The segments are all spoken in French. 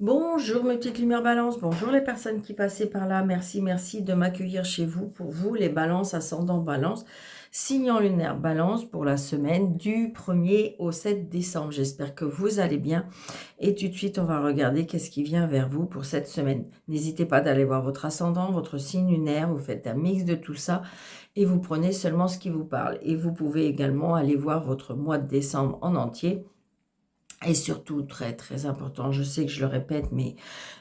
Bonjour mes petites lumières balance, bonjour les personnes qui passaient par là, merci de m'accueillir chez vous. Pour vous les balances, ascendant balance, signe lunaire balance pour la semaine du 1er au 7 décembre. J'espère que vous allez bien et tout de suite on va regarder qu'est-ce qui vient vers vous pour cette semaine. N'hésitez pas d'aller voir votre ascendant, votre signe lunaire, vous faites un mix de tout ça et vous prenez seulement ce qui vous parle. Et vous pouvez également aller voir votre mois de décembre en entier. Et surtout, très important, je sais que je le répète, mais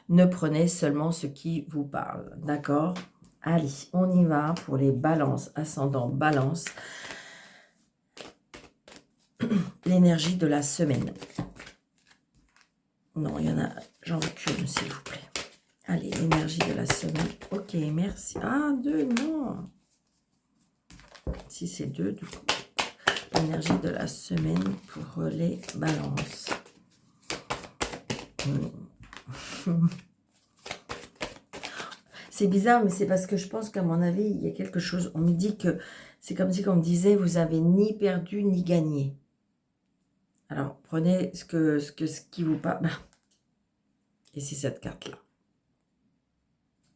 ne prenez seulement ce qui vous parle, d'accord? Allez, on y va pour les balances, ascendant balance, l'énergie de la semaine. Non, il y en a, j'en veux qu'une, s'il vous plaît. Allez, l'énergie de la semaine. Ok, merci. Ah, deux, non. Si c'est deux, du coup. L'énergie de la semaine pour les balances. C'est bizarre, mais c'est parce que je pense qu'à mon avis, il y a quelque chose. On me dit que c'est comme si on me disait, vous avez ni perdu ni gagné. Alors, prenez ce qui vous parle. Et c'est cette carte-là.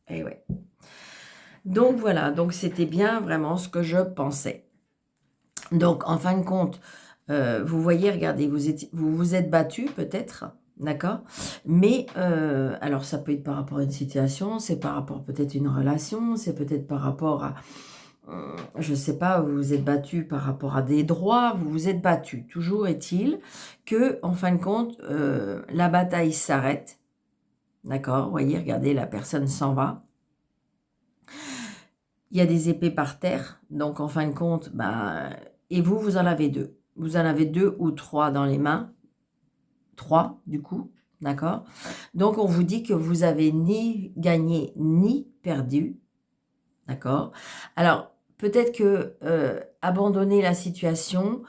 Et ouais. Donc voilà, donc c'était bien vraiment ce que je pensais. Donc, en fin de compte, vous voyez, regardez, vous vous êtes battu peut-être, d'accord? Mais, alors ça peut être par rapport à une situation, c'est par rapport peut-être à une relation, c'est peut-être par rapport à, je ne sais pas, vous vous êtes battu par rapport à des droits, vous vous êtes battu. Toujours est-il que, en fin de compte, la bataille s'arrête, d'accord? Vous voyez, regardez, la personne s'en va. Il y a des épées par terre, donc en fin de compte, bah, et vous en avez deux. Vous en avez deux ou trois dans les mains. Trois, du coup, d'accord? Donc, on vous dit que vous avez ni gagné ni perdu, d'accord? Alors, peut-être que abandonner la situation,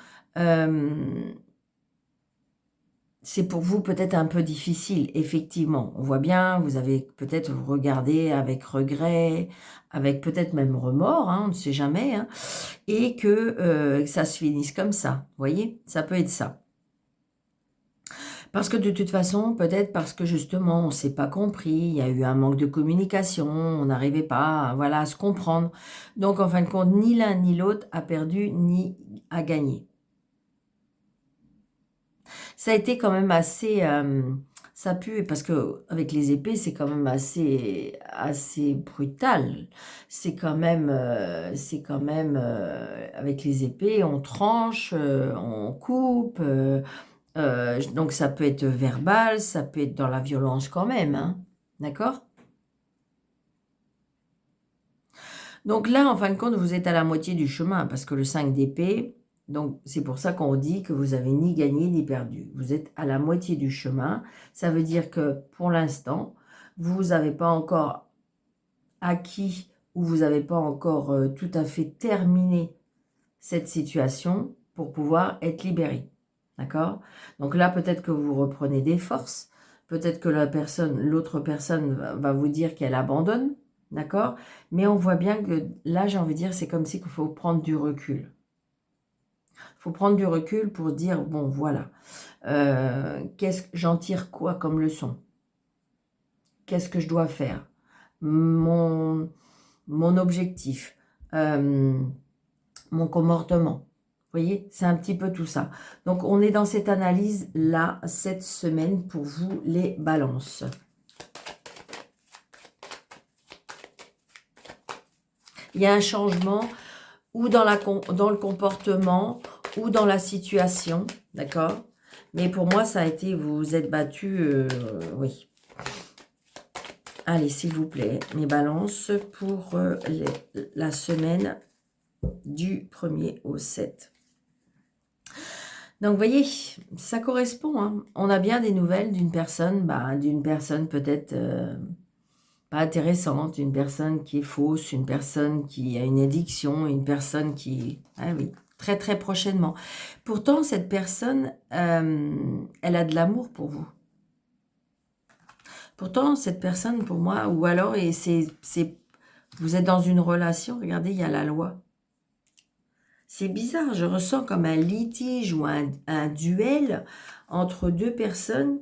c'est pour vous peut-être un peu difficile, effectivement. On voit bien, vous avez peut-être regardé avec regret, avec peut-être même remords, hein, on ne sait jamais, hein, et que ça se finisse comme ça, vous voyez? Ça peut être ça. Parce que de toute façon, peut-être parce que justement, on ne s'est pas compris, il y a eu un manque de communication, on n'arrivait pas, voilà, à se comprendre. Donc, en fin de compte, ni l'un ni l'autre a perdu ni a gagné. Ça a été quand même assez, ça pue parce que avec les épées, c'est quand même assez brutal. C'est quand même avec les épées, on tranche, on coupe. Donc ça peut être verbal, ça peut être dans la violence quand même, hein. D'accord? Donc là, en fin de compte, vous êtes à la moitié du chemin parce que le 5 d'épée, donc c'est pour ça qu'on dit que vous avez ni gagné ni perdu. Vous êtes à la moitié du chemin. Ça veut dire que pour l'instant, vous n'avez pas encore acquis ou vous n'avez pas encore tout à fait terminé cette situation pour pouvoir être libéré. D'accord? Donc là, peut-être que vous reprenez des forces. Peut-être que l'autre personne va vous dire qu'elle abandonne. D'accord? Mais on voit bien que là, j'ai envie de dire, c'est comme si il faut prendre du recul. Il faut prendre du recul pour dire, bon, voilà, j'en tire quoi comme leçon? Qu'est-ce que je dois faire? Mon, mon objectif, mon comportement. Vous voyez, c'est un petit peu tout ça. Donc, on est dans cette analyse-là, cette semaine, pour vous, les balances. Il y a un changement ou dans le comportement ou dans la situation, d'accord? Mais pour moi, ça a été, vous vous êtes battu, oui. Allez, s'il vous plaît, mes balances pour la semaine du 1er au 7. Donc, vous voyez, ça correspond, hein. On a bien des nouvelles d'une personne peut-être pas intéressante, une personne qui est fausse, une personne qui a une addiction, une personne qui... Ah oui, très prochainement. Pourtant, cette personne, elle a de l'amour pour vous. Pourtant, cette personne, pour moi, ou alors, vous êtes dans une relation, regardez, il y a la loi. C'est bizarre, je ressens comme un litige ou un duel entre deux personnes.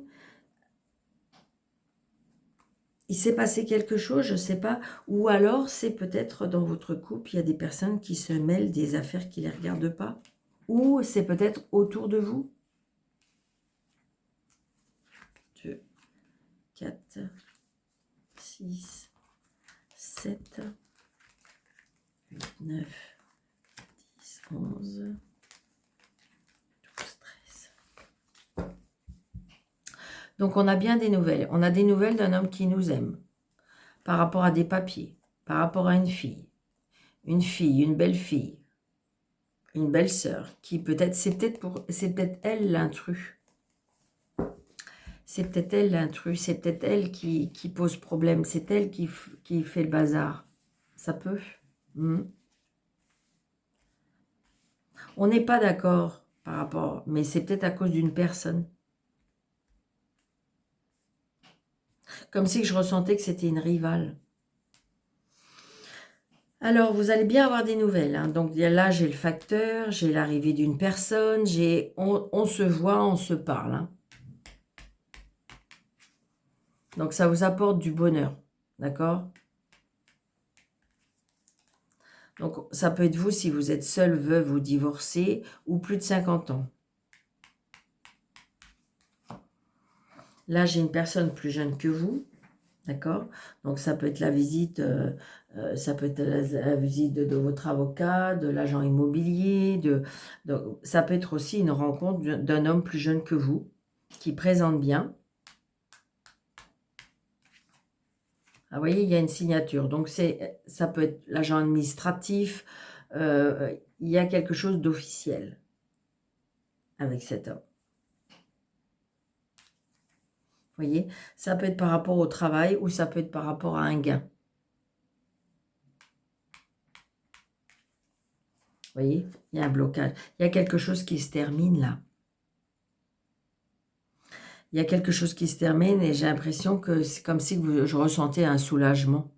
il s'est passé quelque chose, je ne sais pas. Ou alors, c'est peut-être dans votre couple, il y a des personnes qui se mêlent des affaires qui ne les regardent pas. Ou c'est peut-être autour de vous. 2, 4, 6, 7, 8, 9, 10, 11, 12, 13. Donc, on a bien des nouvelles. On a des nouvelles d'un homme qui nous aime. Par rapport à des papiers. Par rapport à une fille. Une belle fille. Une belle sœur. Qui peut-être, c'est peut-être elle l'intrus. C'est peut-être elle l'intrus. C'est peut-être elle qui pose problème. C'est elle qui fait le bazar. Ça peut. On n'est pas d'accord par rapport, mais c'est peut-être à cause d'une personne. Comme si je ressentais que c'était une rivale. Alors, vous allez bien avoir des nouvelles. Hein. Donc là, j'ai le facteur, j'ai l'arrivée d'une personne, on se voit, on se parle. Hein. Donc, ça vous apporte du bonheur. D'accord? Donc, ça peut être vous si vous êtes seul, veuve ou divorcé, ou plus de 50 ans. Là, j'ai une personne plus jeune que vous. D'accord? Donc, ça peut être la visite, ça peut être la visite de votre avocat, de l'agent immobilier. Ça peut être aussi une rencontre d'un homme plus jeune que vous, qui présente bien. Ah, vous voyez, il y a une signature. Donc, ça peut être l'agent administratif. Il y a quelque chose d'officiel avec cet homme. Vous voyez, ça peut être par rapport au travail ou ça peut être par rapport à un gain. Vous voyez, il y a un blocage. Il y a quelque chose qui se termine là. Il y a quelque chose qui se termine et j'ai l'impression que c'est comme si je ressentais un soulagement.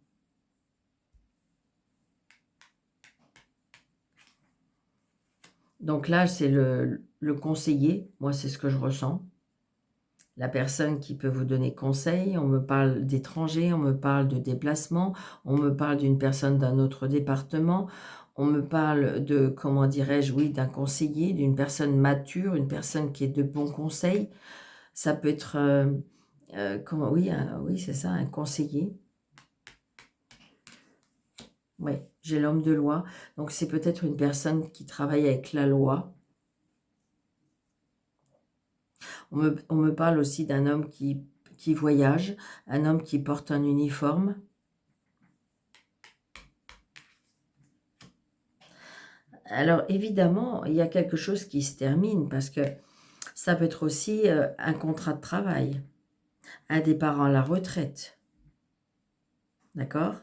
Donc là, c'est le conseiller. Moi, c'est ce que je ressens. La personne qui peut vous donner conseil. On me parle d'étrangers, on me parle de déplacement, on me parle d'une personne d'un autre département. On me parle de, comment dirais-je, oui, d'un conseiller, d'une personne mature, une personne qui est de bons conseils. Ça peut être, oui, c'est ça, un conseiller. Oui, j'ai l'homme de loi. Donc, c'est peut-être une personne qui travaille avec la loi. On me parle aussi d'un homme qui voyage, un homme qui porte un uniforme. Alors, évidemment, il y a quelque chose qui se termine parce que ça peut être aussi un contrat de travail, un départ à la retraite. D'accord?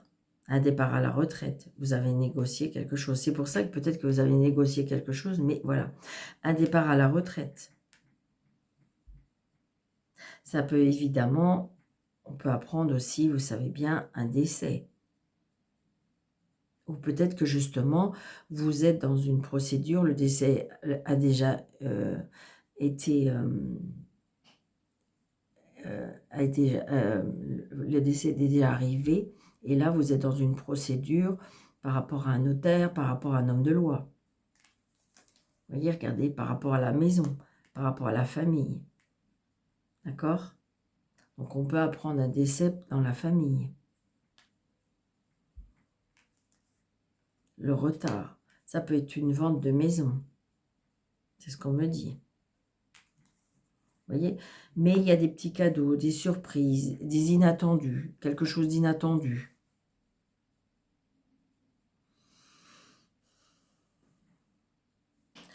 Un départ à la retraite. Vous avez négocié quelque chose. C'est pour ça que peut-être que vous avez négocié quelque chose, mais voilà. Un départ à la retraite. Ça peut évidemment, on peut apprendre aussi, vous savez bien, un décès. Ou peut-être que justement, vous êtes dans une procédure, le décès a déjà été... le décès est déjà arrivé, et là, vous êtes dans une procédure par rapport à un notaire, par rapport à un homme de loi. Vous voyez, regardez, par rapport à la maison, par rapport à la famille. D'accord? Donc, on peut apprendre un décès dans la famille. Le retard. Ça peut être une vente de maison. C'est ce qu'on me dit. Vous voyez? Mais il y a des petits cadeaux, des surprises, des inattendus, quelque chose d'inattendu.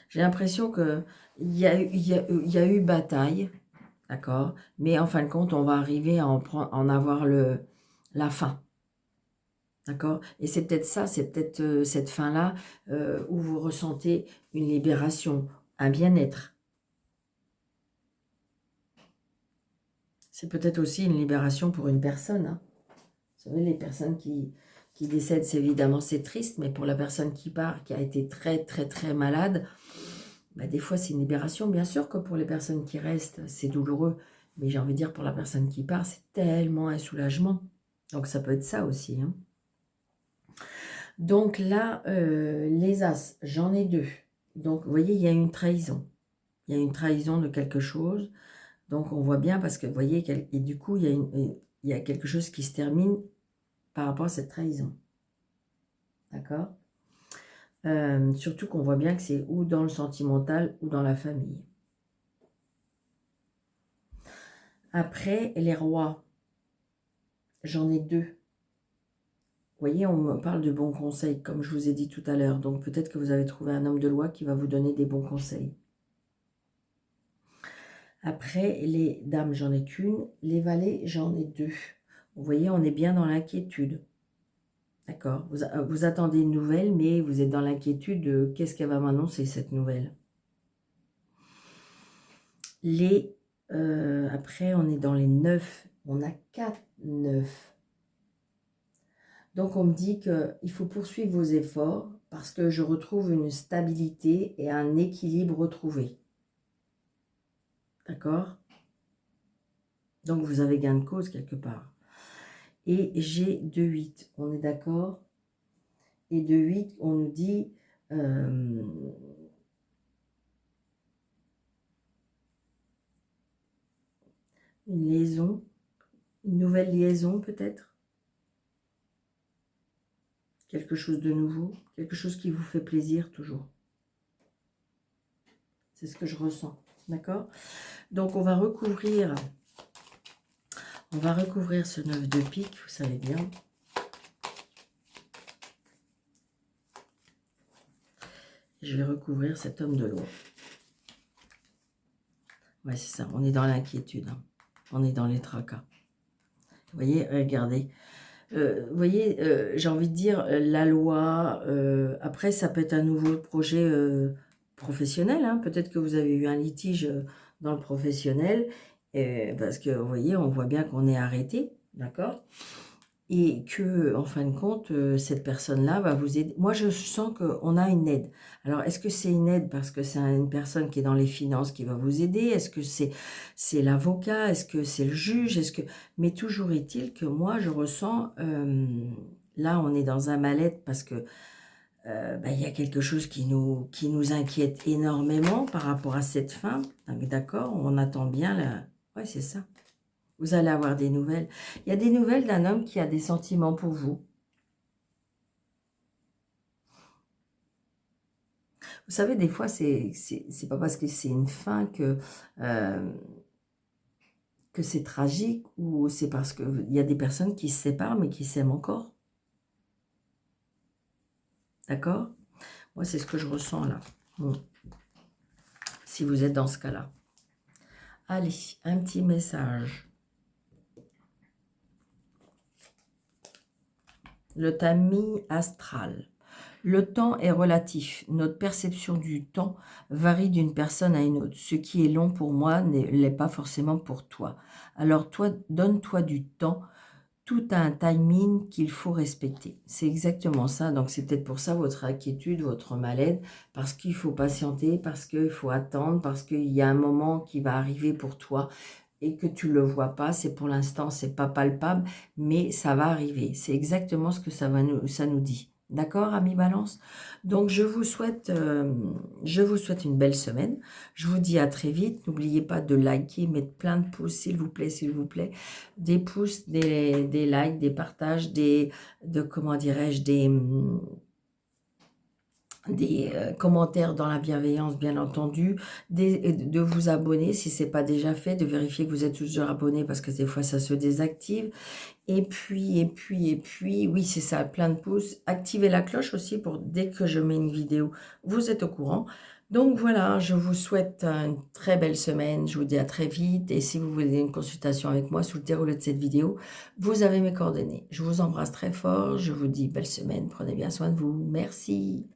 J'ai l'impression qu'il y a eu bataille, d'accord? Mais en fin de compte, on va arriver à en avoir la fin. D'accord? Et c'est peut-être ça, c'est peut-être cette fin-là où vous ressentez une libération, un bien-être. C'est peut-être aussi une libération pour une personne. Hein. Vous savez, les personnes qui décèdent, c'est évidemment, c'est triste, mais pour la personne qui part, qui a été très, très, très malade, bah, des fois, c'est une libération. Bien sûr que pour les personnes qui restent, c'est douloureux. Mais j'ai envie de dire, pour la personne qui part, c'est tellement un soulagement. Donc, ça peut être ça aussi, hein. Donc là, les As, j'en ai 2. Donc, vous voyez, il y a une trahison. Il y a une trahison de quelque chose. Donc, on voit bien parce que, vous voyez, et du coup, il y a quelque chose qui se termine par rapport à cette trahison. D'accord? Surtout qu'on voit bien que c'est ou dans le sentimental ou dans la famille. Après, les rois, j'en ai 2. Vous voyez, on me parle de bons conseils, comme je vous ai dit tout à l'heure. Donc, peut-être que vous avez trouvé un homme de loi qui va vous donner des bons conseils. Après, les dames, j'en ai qu'une. Les valets, j'en ai 2. Vous voyez, on est bien dans l'inquiétude. D'accord. Vous attendez une nouvelle, mais vous êtes dans l'inquiétude de qu'est-ce qu'elle va m'annoncer, cette nouvelle. Après, on est dans les 9. On a 4, 9. Donc, on me dit qu'il faut poursuivre vos efforts parce que je retrouve une stabilité et un équilibre retrouvé. D'accord? Donc, vous avez gain de cause quelque part. Et j'ai 2, 8. On est d'accord? Et 2, 8, on nous dit... une liaison, une nouvelle liaison peut-être? Quelque chose de nouveau, quelque chose qui vous fait plaisir toujours. C'est ce que je ressens, d'accord? Donc, on va recouvrir ce 9 de pique, vous savez bien. Je vais recouvrir cet homme de l'eau. Ouais, c'est ça, on est dans l'inquiétude. Hein. On est dans les tracas. Vous voyez, regardez. Vous voyez, j'ai envie de dire, la loi, après, ça peut être un nouveau projet professionnel. Hein. Peut-être que vous avez eu un litige dans le professionnel, parce que, vous voyez, on voit bien qu'on est arrêté, d'accord? Et que, en fin de compte, cette personne-là va vous aider. Moi, je sens qu'on a une aide. Alors, est-ce que c'est une aide parce que c'est une personne qui est dans les finances qui va vous aider? Est-ce que c'est l'avocat? Est-ce que c'est le juge? Mais toujours est-il que moi, je ressens... là, on est dans un mal-être parce que il y a quelque chose qui nous inquiète énormément par rapport à cette fin. D'accord? On attend bien la... Ouais, c'est ça. Vous allez avoir des nouvelles. Il y a des nouvelles d'un homme qui a des sentiments pour vous. Vous savez, des fois, c'est pas parce que c'est une fin que c'est tragique ou c'est parce qu'il y a des personnes qui se séparent mais qui s'aiment encore. D'accord? Moi, c'est ce que je ressens là. Bon. Si vous êtes dans ce cas-là. Allez, un petit message. Le tamis astral. Le temps est relatif. Notre perception du temps varie d'une personne à une autre. Ce qui est long pour moi ne l'est pas forcément pour toi. Alors toi, donne-toi du temps. Tout a un timing qu'il faut respecter. C'est exactement ça. Donc c'est peut-être pour ça votre inquiétude, votre mal-être, parce qu'il faut patienter, parce qu'il faut attendre, parce qu'il y a un moment qui va arriver pour toi et que tu ne le vois pas. C'est pour l'instant, c'est pas palpable, mais ça va arriver. C'est exactement ce que ça nous dit. D'accord, amis Balance? Donc, je vous souhaite une belle semaine. Je vous dis à très vite. N'oubliez pas de liker, mettre plein de pouces, s'il vous plaît, s'il vous plaît. Des pouces, des likes, des partages, comment dirais-je, des commentaires dans la bienveillance, bien entendu, de vous abonner si ce n'est pas déjà fait, de vérifier que vous êtes toujours abonné parce que des fois ça se désactive. Et puis, oui, c'est ça, plein de pouces. Activez la cloche aussi pour dès que je mets une vidéo, vous êtes au courant. Donc voilà, je vous souhaite une très belle semaine. Je vous dis à très vite. Et si vous voulez une consultation avec moi sous le déroulé de cette vidéo, vous avez mes coordonnées. Je vous embrasse très fort. Je vous dis belle semaine. Prenez bien soin de vous. Merci.